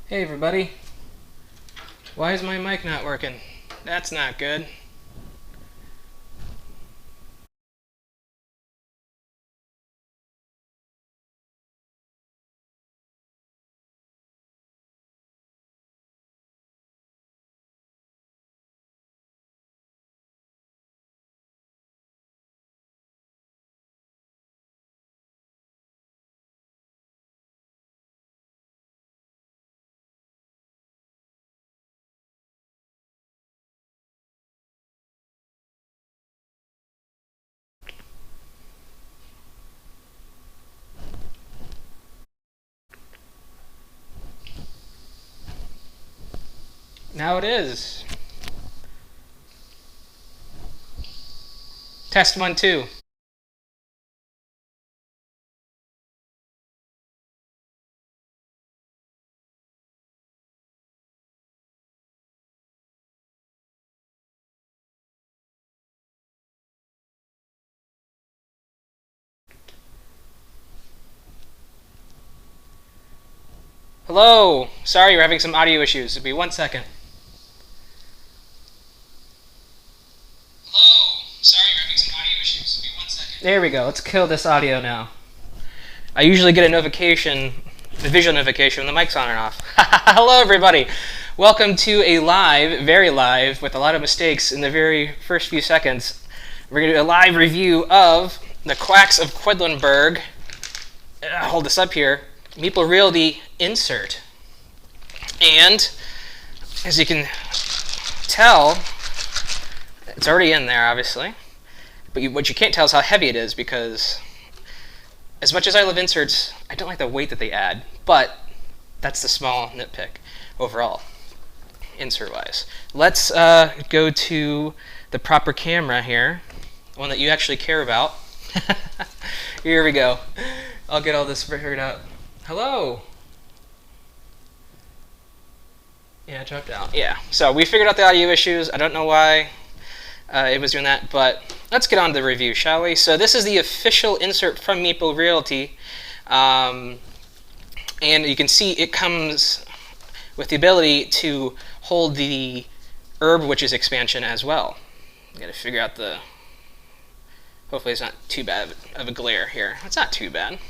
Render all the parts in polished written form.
Hey everybody. Why is my mic not working? That's not good. Now it is. Test 1, 2. Hello. Sorry, we're having some audio issues. It'll be 1 second. Hello. Sorry, we're having some audio issues. It'll be 1 second. There we go. Let's kill this audio now. I usually get a notification, a visual notification when the mic's on and off. Hello everybody. Welcome to a live, very live, with a lot of mistakes in the very first few seconds. We're going to do a live review of the Quacks of Quedlinburg. Hold this up here. Meeple Realty insert. And as you can tell, it's already in there, obviously. But what you can't tell is how heavy it is, because as much as I love inserts, I don't like the weight that they add. But that's the small nitpick overall, insert-wise. Let's go to the proper camera here, the one that you actually care about. Here we go. I'll get all this figured out. Hello. Yeah, drop down. Yeah, so we figured out the audio issues. I don't know why it was doing that, but let's get on to the review, shall we? So this is the official insert from Meeple Realty, and you can see it comes with the ability to hold the Herb Witches expansion as well. You gotta figure out the... Hopefully it's not too bad of a glare here. It's not too bad.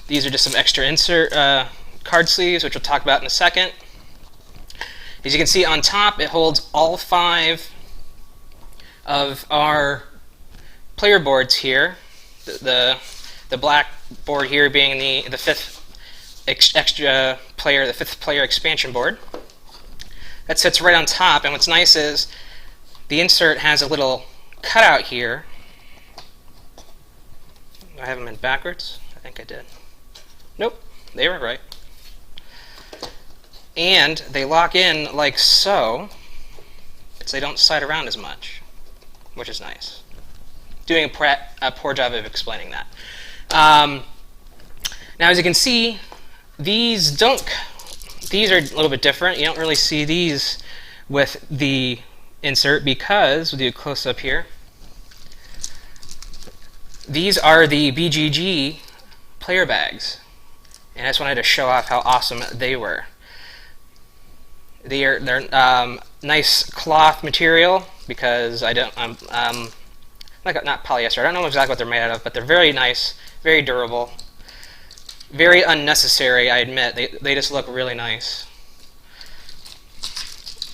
These are just some extra insert card sleeves, which we'll talk about in a second. As you can see on top, it holds all 5 of our player boards here. The black board here being the 5th extra player, the 5th player expansion board. That sits right on top, and what's nice is the insert has a little cutout here. Do I have them in backwards? I think I did. Nope, they were right. And they lock in like so they don't slide around as much, which is nice. Doing a poor job of explaining that. Now, as you can see, these are a little bit different. You don't really see these with the insert because, we'll do a close-up here, these are the BGG player bags. And I just wanted to show off how awesome they were. They're nice cloth material, because I'm like, not polyester. I don't know exactly what they're made out of, but they're very nice, very durable, very unnecessary. I admit they just look really nice.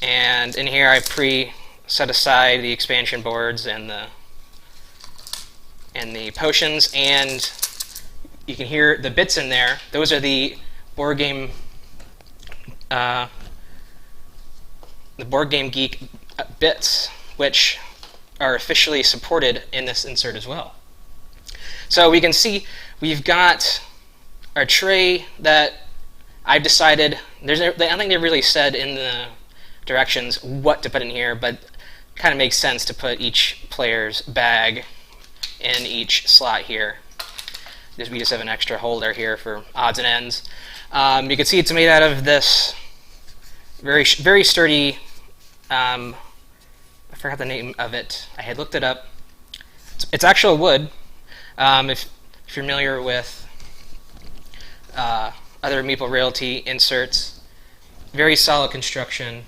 And in here I set aside the expansion boards and the potions, and you can hear the bits in there. Those are the board game Geek bits, which are officially supported in this insert as well. So we can see we've got our tray that I've decided, I don't think they really said in the directions what to put in here, but it kind of makes sense to put each player's bag in each slot here. We just have an extra holder here for odds and ends. You can see it's made out of this very sturdy, I forgot the name of it. I had looked it up. It's actual wood. If you're familiar with other Meeple Realty inserts, very solid construction,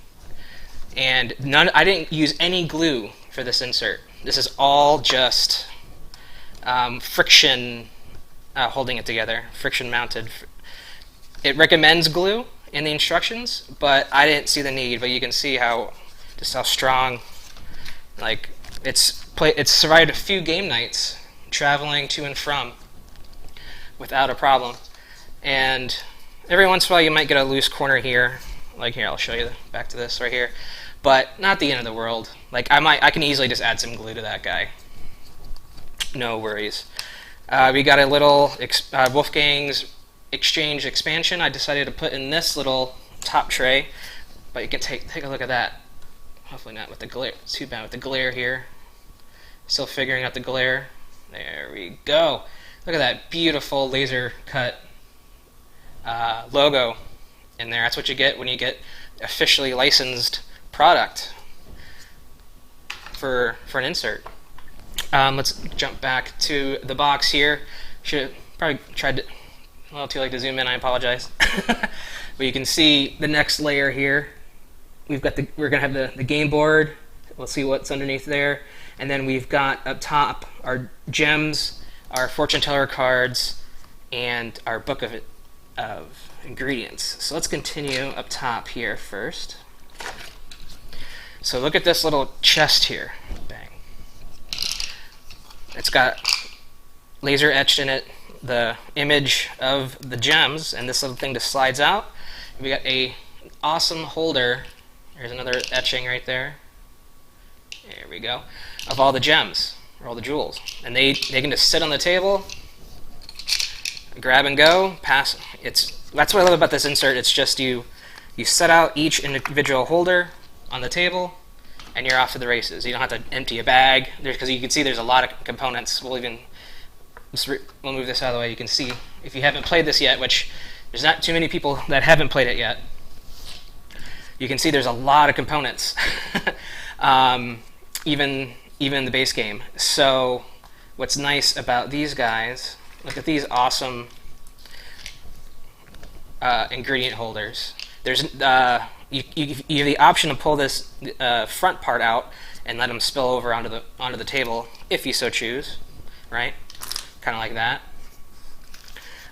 and I didn't use any glue for this insert. This is all just friction holding it together, friction mounted. It recommends glue in the instructions, but I didn't see the need. But you can see how strong, like it's survived a few game nights traveling to and from without a problem. And every once in a while you might get a loose corner here. Like here, I'll show you back to this right here. But not the end of the world. Like I can easily just add some glue to that guy. No worries. We got a little Wolfgang's Exchange expansion I decided to put in this little top tray, but you can take a look at that. Hopefully not with the glare. It's too bad with the glare here. Still figuring out the glare. There we go. Look at that beautiful laser cut logo in there. That's what you get when you get officially licensed product for an insert. Let's jump back to the box here. Should have probably tried to. A little too late to zoom in, I apologize. But you can see the next layer here. We're gonna have the game board. We'll see what's underneath there. And then we've got up top our gems, our fortune teller cards, and our book of ingredients. So let's continue up top here first. So look at this little chest here. Bang. It's got laser etched in it the image of the gems, and this little thing just slides out. We got a awesome holder. There's another etching right there. There we go. Of all the gems, or all the jewels. And they can just sit on the table, grab and go, pass. That's what I love about this insert. It's just you set out each individual holder on the table, and you're off to the races. You don't have to empty a bag, because you can see there's a lot of components. We'll move this out of the way. You can see, if you haven't played this yet, which there's not too many people that haven't played it yet, you can see there's a lot of components, even the base game. So what's nice about these guys, look at these awesome ingredient holders. There's you have the option to pull this front part out and let them spill over onto the table if you so choose, right? Kind of like that.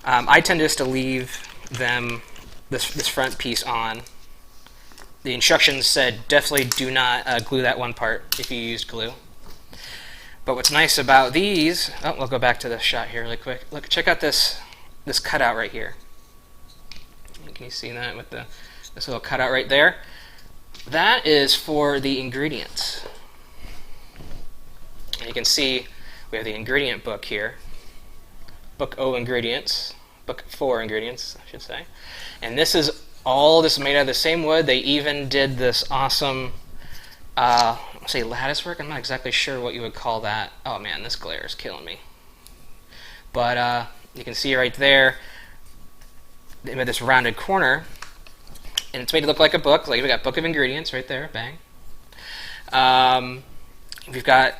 I tend just to leave this front piece on. The instructions said definitely do not glue that one part if you used glue. But what's nice about these, we'll go back to the shot here really quick. Look, check out this cutout right here. Can you see that with this little cutout right there? That is for the ingredients. And you can see we have the ingredient book here. Book O ingredients, book 4 ingredients, I should say. And this is all made out of the same wood. They even did this awesome, say lattice work. I'm not exactly sure what you would call that. Oh man, this glare is killing me. But you can see right there, they made this rounded corner, and it's made to look like a book. Like we got book of ingredients right there, bang. We've got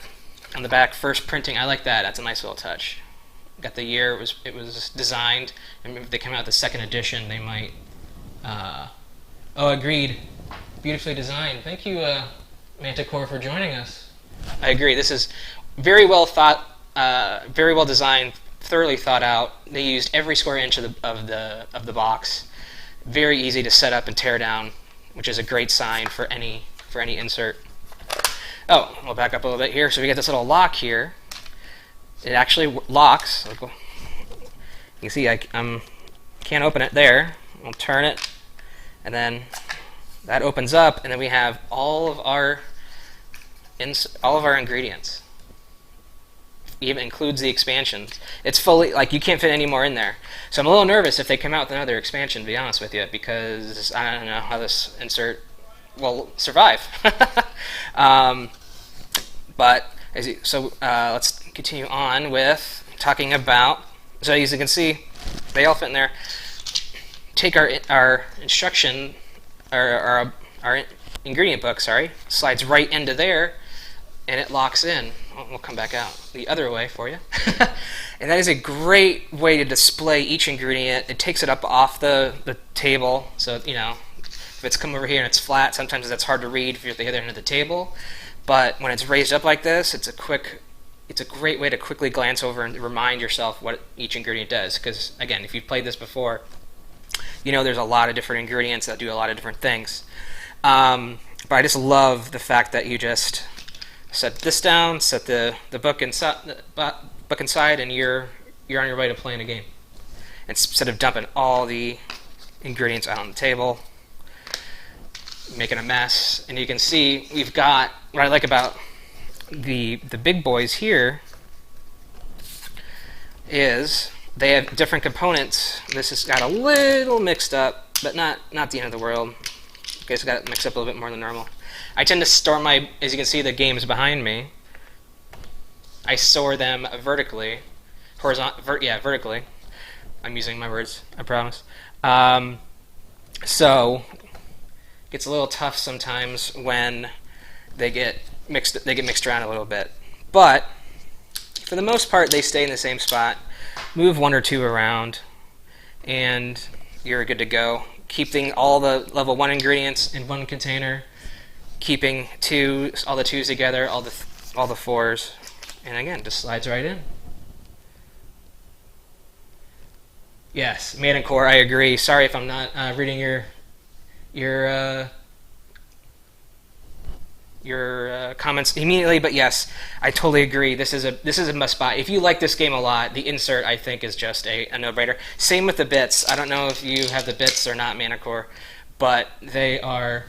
on the back first printing. I like that. That's a nice little touch. Got the year it was designed, and if they come out with the second edition, they might. Agreed. Beautifully designed. Thank you, Manticore, for joining us. I agree. This is very well thought, very well designed, thoroughly thought out. They used every square inch of the box. Very easy to set up and tear down, which is a great sign for any insert. Oh, we'll back up a little bit here. So we got this little lock here. It actually locks. You can see I can't open it there. I'll turn it, and then that opens up, and then we have all of our ingredients. Even includes the expansions. It's fully, like, you can't fit any more in there. So I'm a little nervous if they come out with another expansion, to be honest with you, because I don't know how this insert will survive. But let's continue on with talking about. So as you can see, they all fit in there. Take our instruction, our ingredient book, slides right into there, and it locks in. We'll come back out the other way for you. And that is a great way to display each ingredient. It takes it up off the table, so If it's come over here and it's flat, sometimes that's hard to read if you're at the other end of the table. But when it's raised up like this, it's a great way to quickly glance over and remind yourself what each ingredient does. Because again, if you've played this before, you know there's a lot of different ingredients that do a lot of different things. But I just love the fact that you just set this down, set the book inside, and you're on your way to playing a game. Instead of dumping all the ingredients out on the table, making a mess. And you can see we've got, what I like about the big boys here is they have different components. This has got a little mixed up, but not the end of the world. Okay, so got it mixed up a little bit more than normal. I tend to store as you can see, the games behind me. I store them vertically, vertically. I'm using my words, I promise. So it gets a little tough sometimes when they get mixed around a little bit. But for the most part, they stay in the same spot. Move one or two around, and you're good to go. Keeping all the level 1 ingredients in one container, keeping all the 2s together, all the 4s, and again, just slides right in. Yes, Maiden Core, I agree. Sorry if I'm not reading your comments immediately, but yes, I totally agree. This is a must buy. If you like this game a lot, the insert I think is just a no-brainer. Same with the bits. I don't know if you have the bits or not, Manicore, but they are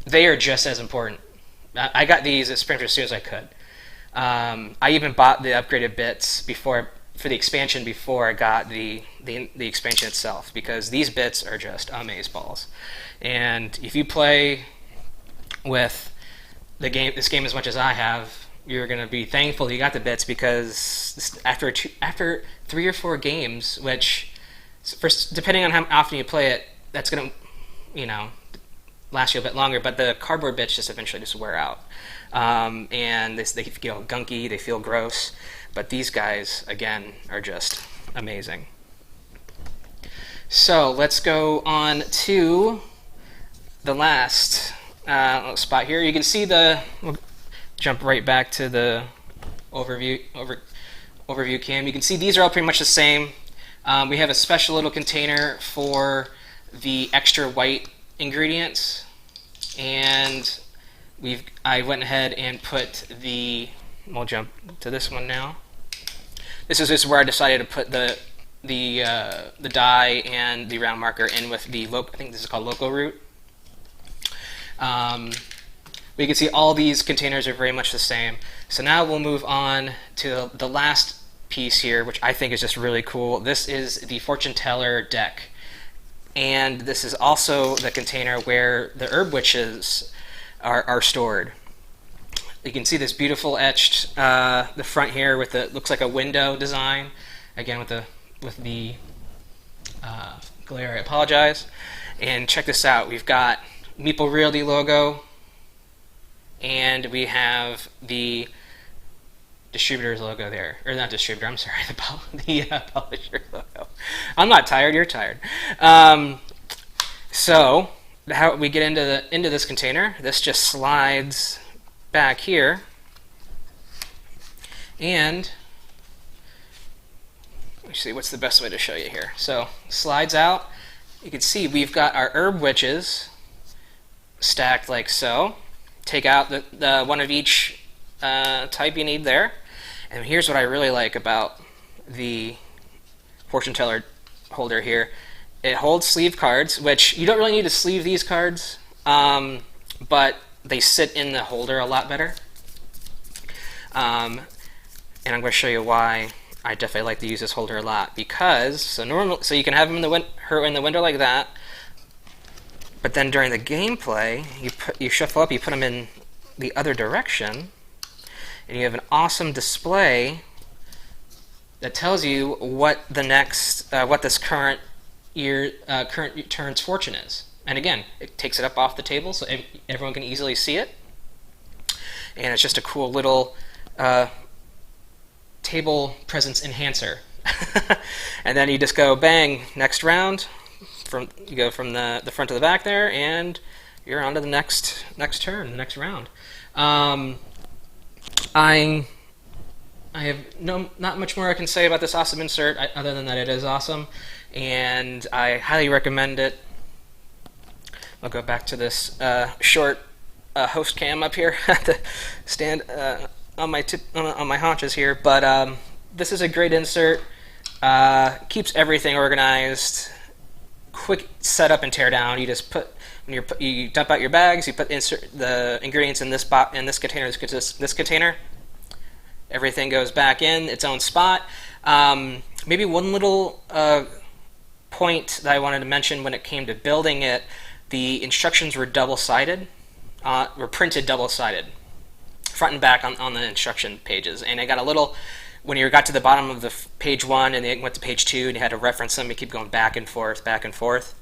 just as important. I got these at Springfield as soon as I could. I even bought the upgraded bits for the expansion before I got the expansion itself, because these bits are just amazeballs. And if you play with this game as much as I have, you're going to be thankful you got the bits, because after 3 or 4 games, which depending on how often you play it, that's going to last you a bit longer. But the cardboard bits just eventually wear out, and they feel gunky, they feel gross. But these guys again are just amazing. So let's go on to the last spot here. You can see we'll jump right back to the overview cam. You can see these are all pretty much the same. We have a special little container for the extra white ingredients, and I went ahead and put we'll jump to this one now. This is where I decided to put the die and the round marker in with the I think this is called local root. We can see all these containers are very much the same. So now we'll move on to the last piece here, which I think is just really cool. This is the Fortune Teller deck, and this is also the container where the herb witches are stored. You can see this beautiful etched the front here with looks like a window design. Again with the glare, I apologize. And check this out. We've got Meeple Realty logo, and we have the distributor's logo there, or not distributor. I'm sorry, the publisher logo. I'm not tired. You're tired. So how we get into this container? This just slides back here, and let's see what's the best way to show you here. So slides out. You can see we've got our herb witches stacked like so. Take out the one of each type you need there. And here's what I really like about the Fortune Teller holder here. It holds sleeve cards, which you don't really need to sleeve these cards, but they sit in the holder a lot better. And I'm going to show you why I definitely like to use this holder a lot, because so you can have them in the window like that, but then during the gameplay you shuffle up, you put them in the other direction, and you have an awesome display that tells you what the next what this current turn's fortune is. And again, it takes it up off the table so everyone can easily see it, and it's just a cool little table presence enhancer. And then you just go bang, next round, you go from the front to the back there, and you're on to the next turn, the next round. I have not much more I can say about this awesome insert, other than that it is awesome, and I highly recommend it. I'll go back to this short host cam up here to stand on my haunches here, but this is a great insert. Keeps everything organized. Quick setup and tear down. You just put you dump out your bags. You insert the ingredients in this container. This container. Everything goes back in its own spot. Maybe one little point that I wanted to mention when it came to building it: the instructions were double-sided. Were printed double-sided, front and back on the instruction pages, and I got a little. When you got to the bottom of the page 1 and they went to page 2 and you had to reference them, you keep going back and forth, back and forth.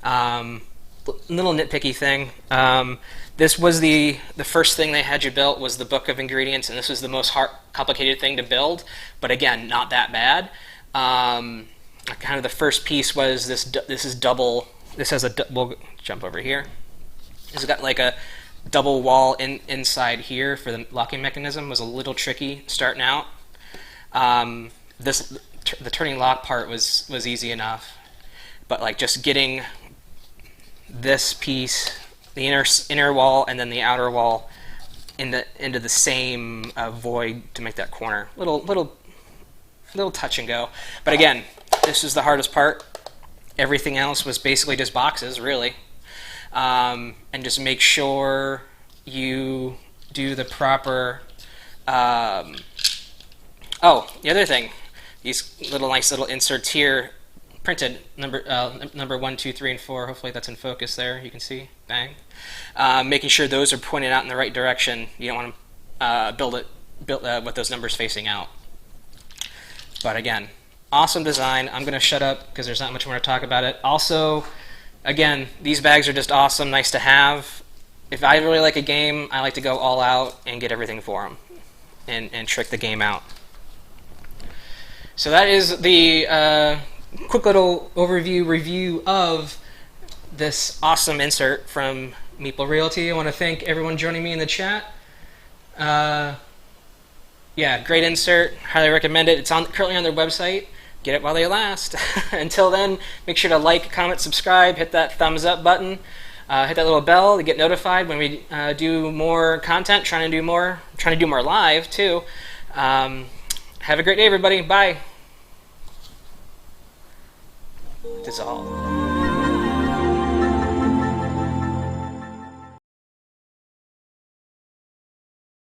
Little nitpicky thing. This was the first thing they had you built was the book of ingredients, and this was the most complicated thing to build. But again, not that bad. Kind of the first piece was this. This is double. This has a. We'll jump over here. This has got like a double wall inside here for the locking mechanism. Was a little tricky starting out. The turning lock part was easy enough, but like just getting this piece, the inner wall and then the outer wall into the same void to make that corner, little touch and go. But again, this is the hardest part. Everything else was basically just boxes, really, and just make sure you do the proper. Oh, the other thing, these nice little inserts here, printed number 1, 2, 3, and 4. Hopefully that's in focus there. You can see, bang. Making sure those are pointed out in the right direction. You don't want to build with those numbers facing out. But again, awesome design. I'm going to shut up because there's not much more to talk about it. Also, again, these bags are just awesome, nice to have. If I really like a game, I like to go all out and get everything for them and trick the game out. So that is the quick little review of this awesome insert from Meeple Realty. I want to thank everyone joining me in the chat. Yeah, great insert. Highly recommend it. It's currently on their website. Get it while they last. Until then, make sure to like, comment, subscribe, hit that thumbs up button, hit that little bell to get notified when we do more content. Trying to do more live too. Have a great day, everybody. Bye. Dissolve.